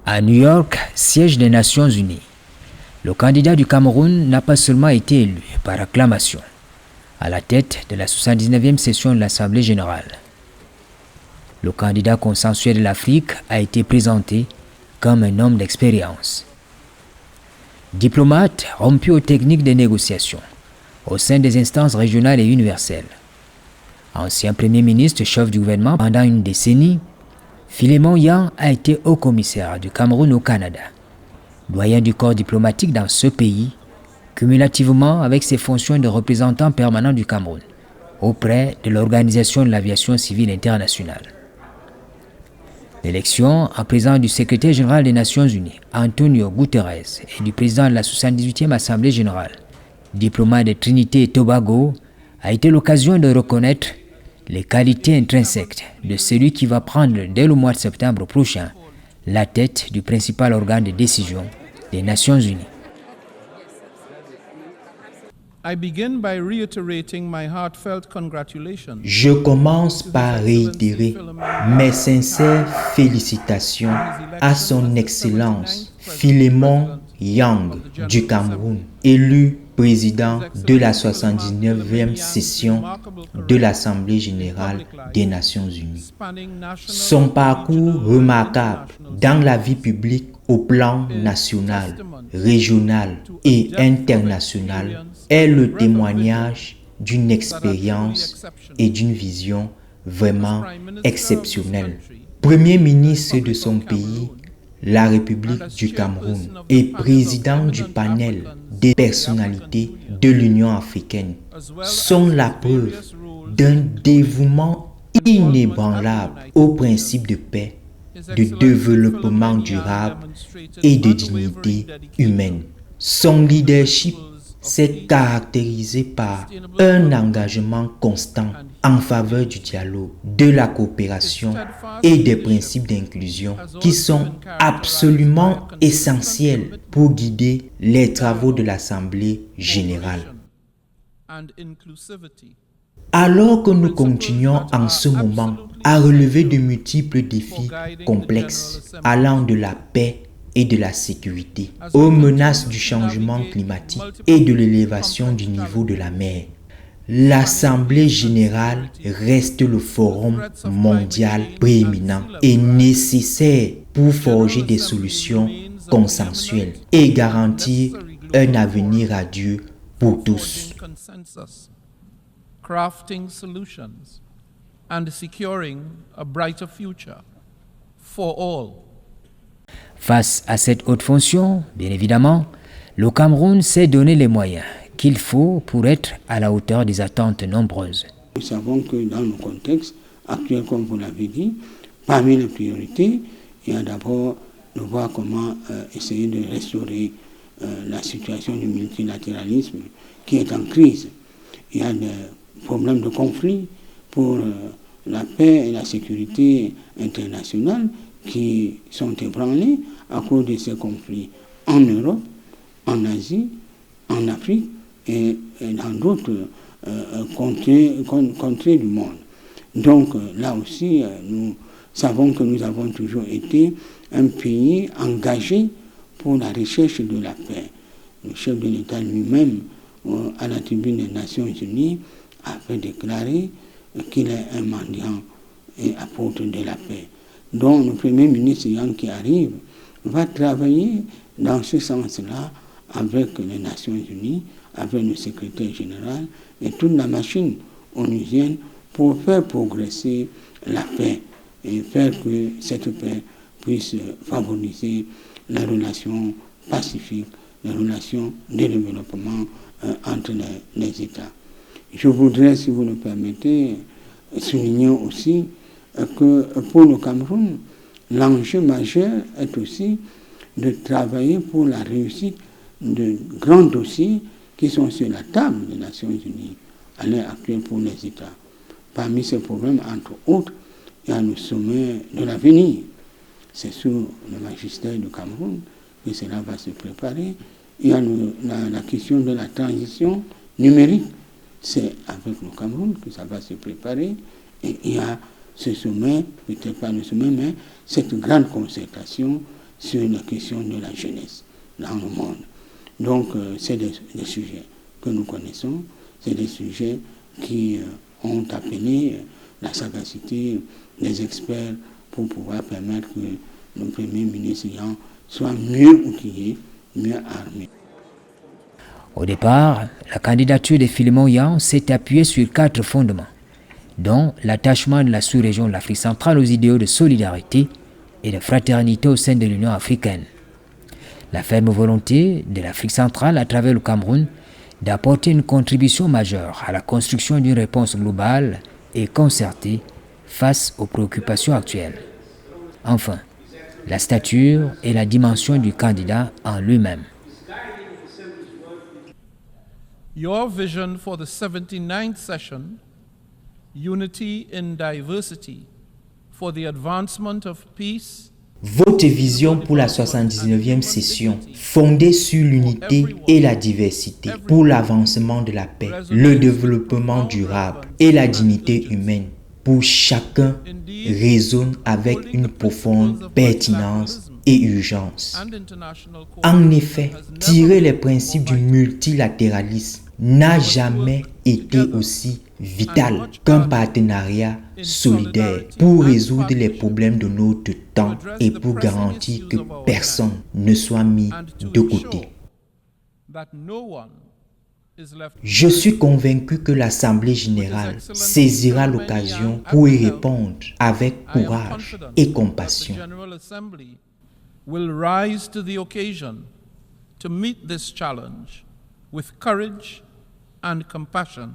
À New York, siège des Nations Unies, le candidat du Cameroun n'a pas seulement été élu par acclamation à la tête de la 79e session de l'Assemblée générale. Le candidat consensuel de l'Afrique a été présenté comme un homme d'expérience. Diplomate rompu aux techniques de négociation au sein des instances régionales et universelles. Ancien Premier ministre chef du gouvernement pendant une décennie, Philémon Yang a été haut-commissaire du Cameroun au Canada, doyen du corps diplomatique dans ce pays, cumulativement avec ses fonctions de représentant permanent du Cameroun auprès de l'Organisation de l'aviation civile internationale. L'élection en présence du secrétaire général des Nations Unies, Antonio Guterres, et du président de la 78e Assemblée générale, diplomate de Trinité et Tobago, a été l'occasion de reconnaître les qualités intrinsèques de celui qui va prendre dès le mois de septembre prochain la tête du principal organe de décision des Nations Unies. Je commence par réitérer mes sincères félicitations à son Excellence Philémon Yang du Cameroun, élu président de la 79e session de l'Assemblée générale des Nations unies. Son parcours remarquable dans la vie publique au plan national, régional et international est le témoignage d'une expérience et d'une vision vraiment exceptionnelle. Premier ministre de son pays, la République du Cameroun, et président du panel des personnalités de l'Union africaine, sont la preuve d'un dévouement inébranlable aux principes de paix, de développement durable et de dignité humaine. Son leadership s'est caractérisé par un engagement constant en faveur du dialogue, de la coopération et des principes d'inclusion qui sont absolument essentiels pour guider les travaux de l'Assemblée générale. Alors que nous continuons en ce moment à relever de multiples défis complexes allant de la paix et de la sécurité, aux menaces du changement climatique et de l'élévation du niveau de la mer, l'Assemblée générale reste le forum mondial prééminent et nécessaire pour forger des solutions consensuelles et garantir un avenir radieux pour tous. Crafting solutions and securing a brighter future for all. Face à cette haute fonction, bien évidemment, le Cameroun s'est donné les moyens qu'il faut pour être à la hauteur des attentes nombreuses. Nous savons que dans le contexte actuel, comme vous l'avez dit, parmi les priorités, il y a d'abord de voir comment essayer de restaurer la situation du multilatéralisme qui est en crise. Il y a des problèmes de conflit pour la paix et la sécurité internationale qui sont ébranlés à cause de ces conflits en Europe, en Asie, en Afrique et dans d'autres contrées du monde. Donc là aussi, nous savons que nous avons toujours été un pays engagé pour la recherche de la paix. Le chef de l'État lui-même, à la tribune des Nations Unies, avait déclaré qu'il est un mendiant et apôtre de la paix. Donc le Premier ministre Yang qui arrive va travailler dans ce sens-là avec les Nations Unies, avec le secrétaire général et toute la machine onusienne pour faire progresser la paix et faire que cette paix puisse favoriser les relations pacifiques, les relations de développement entre les États. Je voudrais, si vous le permettez, souligner aussi que pour le Cameroun, l'enjeu majeur est aussi de travailler pour la réussite de grands dossiers qui sont sur la table des Nations Unies à l'heure actuelle pour les États. Parmi ces problèmes, entre autres, il y a le sommet de l'avenir. C'est sous le magistère du Cameroun que cela va se préparer. Il y a la question de la transition numérique. C'est avec le Cameroun que ça va se préparer. Et il y a ce sommet, peut-être pas le sommet, mais cette grande concertation sur la question de la jeunesse dans le monde. Donc, c'est des sujets que nous connaissons, c'est des sujets qui ont appelé la sagacité des experts pour pouvoir permettre que le Premier ministre soit mieux outillé, mieux armé. Au départ, la candidature de Philémon Yang s'est appuyée sur 4 fondements, dont l'attachement de la sous-région de l'Afrique centrale aux idéaux de solidarité et de fraternité au sein de l'Union africaine. La ferme volonté de l'Afrique centrale, à travers le Cameroun, d'apporter une contribution majeure à la construction d'une réponse globale et concertée face aux préoccupations actuelles. Enfin, la stature et la dimension du candidat en lui-même. Your vision for the 79th session, Unity in Diversity, for the advancement of peace. Votre vision pour la 79e session, fondée sur l'unité et la diversité, pour l'avancement de la paix, le développement durable et la dignité humaine, pour chacun, résonne avec une profonde pertinence et urgence. En effet, tirer les principes du multilatéralisme n'a jamais été aussi vital qu'un partenariat solidaire pour résoudre les problèmes de notre temps et pour garantir que personne ne soit mis de côté. Je suis convaincu que l'Assemblée générale saisira l'occasion pour y répondre avec courage et compassion. Will rise to the occasion to meet this challenge with courage and compassion.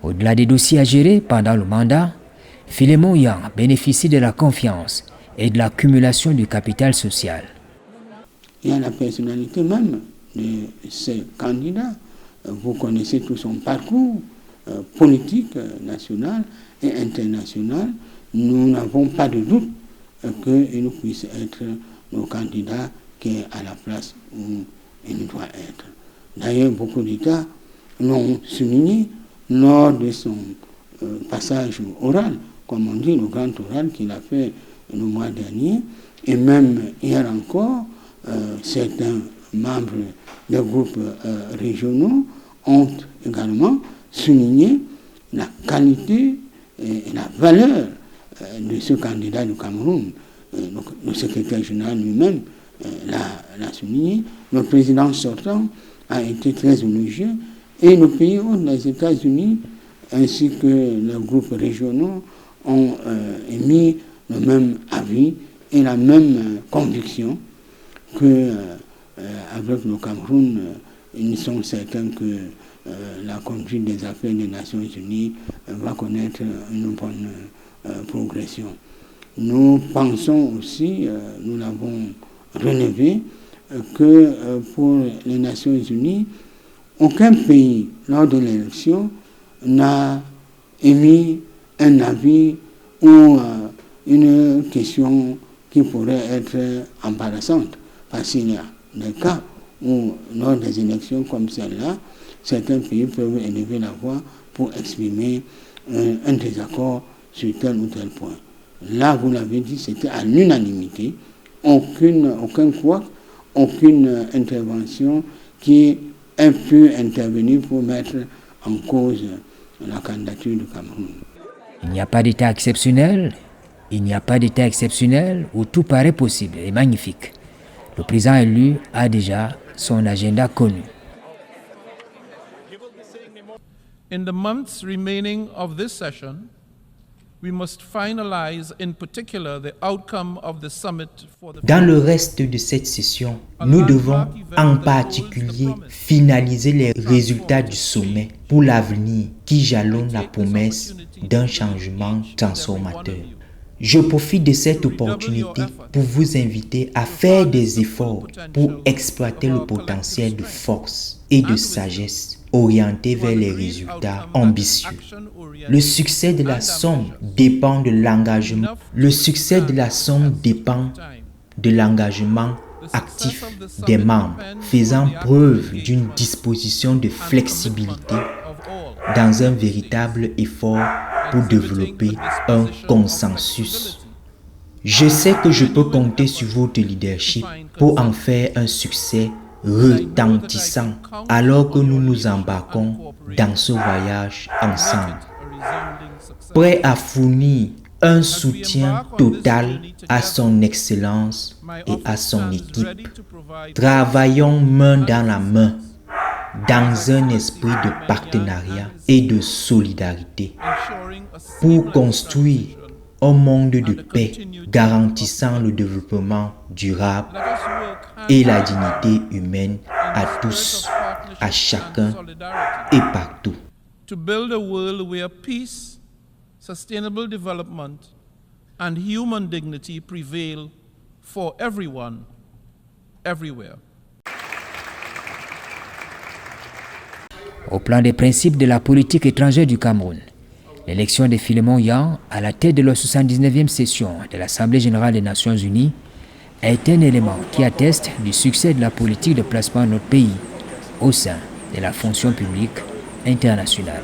Au-delà des dossiers à gérer pendant le mandat, Philémon Yang bénéficie de la confiance et de l'accumulation du capital social. Il y a la personnalité même de ce candidat. Vous connaissez tout son parcours politique national et international. Nous n'avons pas de doute qu'il puisse être le candidat qui est à la place où il doit être. D'ailleurs, beaucoup d'États l'ont souligné lors de son passage oral, comme on dit, le grand oral qu'il a fait le mois dernier, et même hier encore, certains membres des groupes régionaux ont également souligné la qualité et la valeur de ce candidat du Cameroun. Donc, le secrétaire général lui-même l'a souligné. Le président sortant a été très élogieux et le pays hôte, les États-Unis, ainsi que les groupes régionaux ont émis le même avis et la même conviction que avec le Cameroun, ils sont certains que la conduite des affaires des Nations Unies va connaître une bonne progression. Nous pensons aussi, nous l'avons relevé, que pour les Nations Unies, aucun pays, lors de l'élection, n'a émis un avis ou une question qui pourrait être embarrassante. Parce qu'il y a des cas où, lors des élections comme celle-là, certains pays peuvent élever la voix pour exprimer un désaccord sur tel ou tel point. Là, vous l'avez dit, c'était à l'unanimité, aucun couac, aucune intervention qui ait pu intervenir pour mettre en cause la candidature du Cameroun. Il n'y a pas d'État exceptionnel, où tout paraît possible et magnifique. Le président élu a déjà son agenda connu. In the months remaining of this session, we must finalize in particular the outcome of the summit for the... Dans le reste de cette session, nous devons en particulier finaliser les résultats du sommet pour l'avenir qui jalonne la promesse d'un changement transformateur. Je profite de cette opportunité pour vous inviter à faire des efforts pour exploiter le potentiel de force et de sagesse orienté vers les résultats ambitieux. Le succès de la somme dépend de l'engagement. Le succès de la somme dépend de l'engagement actif des membres, faisant preuve d'une disposition de flexibilité dans un véritable effort pour développer un consensus. Je sais que je peux compter sur votre leadership pour en faire un succès retentissant alors que nous nous embarquons dans ce voyage ensemble. Prêt à fournir un soutien total à son excellence et à son équipe. Travaillons main dans la main dans un esprit de partenariat et de solidarité pour construire un monde de paix garantissant le développement durable et la dignité humaine à tous, à chacun et partout. To build a world where peace, sustainable development, and human dignity prevail for everyone, everywhere. Au plan des principes de la politique étrangère du Cameroun, l'élection de Philémon Yang à la tête de la 79e session de l'Assemblée générale des Nations unies est un élément qui atteste du succès de la politique de placement de notre pays au sein de la fonction publique internationale.